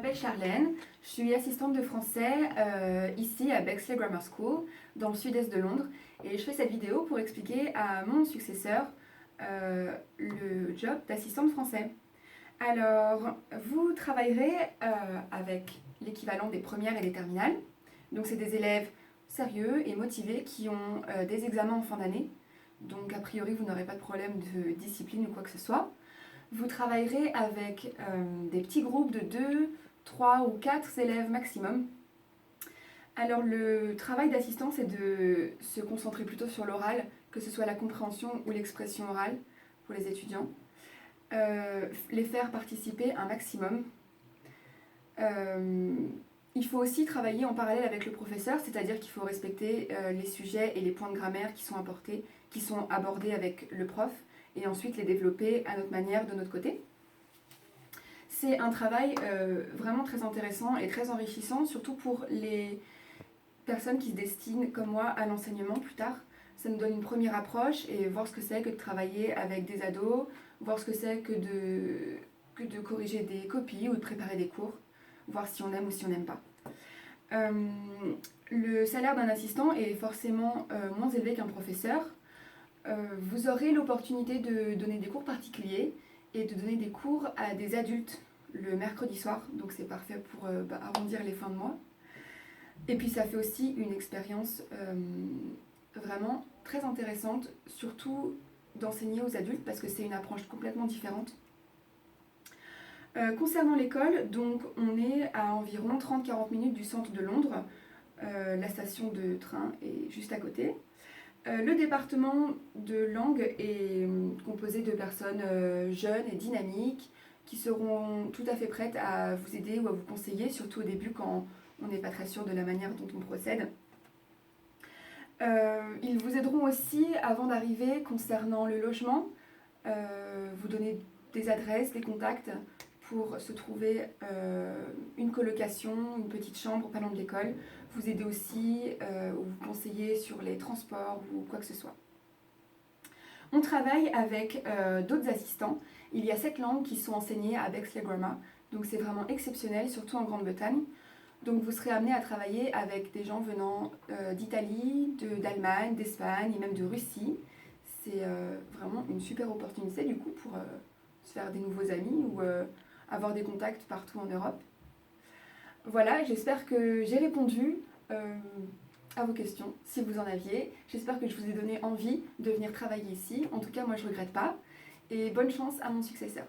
m'appelle Charlène, je suis assistante de français ici à Bexley Grammar School, dans le sud-est de Londres, et je fais cette vidéo pour expliquer à mon successeur le job d'assistante français. Alors, vous travaillerez avec l'équivalent des premières et des terminales, donc c'est des élèves sérieux et motivés qui ont des examens en fin d'année, donc a priori vous n'aurez pas de problème de discipline ou quoi que ce soit. Vous travaillerez avec des petits groupes de 2, 3 ou 4 élèves maximum. Alors le travail d'assistant, c'est de se concentrer plutôt sur l'oral, que ce soit la compréhension ou l'expression orale pour les étudiants. Les faire participer un maximum. Il faut aussi travailler en parallèle avec le professeur, c'est-à-dire qu'il faut respecter les sujets et les points de grammaire qui sont apportés, qui sont abordés avec le prof, et ensuite les développer à notre manière, de notre côté. C'est un travail vraiment très intéressant et très enrichissant, surtout pour les personnes qui se destinent, comme moi, à l'enseignement plus tard. Ça nous donne une première approche et voir ce que c'est que de travailler avec des ados, voir ce que c'est que de corriger des copies ou de préparer des cours, voir si on aime ou si on n'aime pas. Le salaire d'un assistant est forcément moins élevé qu'un professeur. Vous aurez l'opportunité de donner des cours particuliers et de donner des cours à des adultes le mercredi soir, donc c'est parfait pour arrondir les fins de mois. Et puis ça fait aussi une expérience vraiment très intéressante, surtout d'enseigner aux adultes parce que c'est une approche complètement différente. Concernant l'école, donc on est à environ 30-40 minutes du centre de Londres. La station de train est juste à côté. Le département de langue est composé de personnes jeunes et dynamiques qui seront tout à fait prêtes à vous aider ou à vous conseiller, surtout au début quand on n'est pas très sûr de la manière dont on procède. Ils vous aideront aussi avant d'arriver concernant le logement, vous donner des adresses, des contacts pour se trouver une colocation, une petite chambre pas loin de l'école, vous aider aussi ou vous conseiller sur les transports ou quoi que ce soit. On travaille avec d'autres assistants. Il y a 7 langues qui sont enseignées à Bexley Grammar, donc c'est vraiment exceptionnel, surtout en Grande-Bretagne. Donc vous serez amené à travailler avec des gens venant d'Italie, d'Allemagne, d'Espagne et même de Russie. C'est vraiment une super opportunité du coup pour se faire des nouveaux amis ou avoir des contacts partout en Europe. Voilà, j'espère que j'ai répondu à vos questions, si vous en aviez. J'espère que je vous ai donné envie de venir travailler ici. En tout cas, moi je ne regrette pas. Et bonne chance à mon successeur.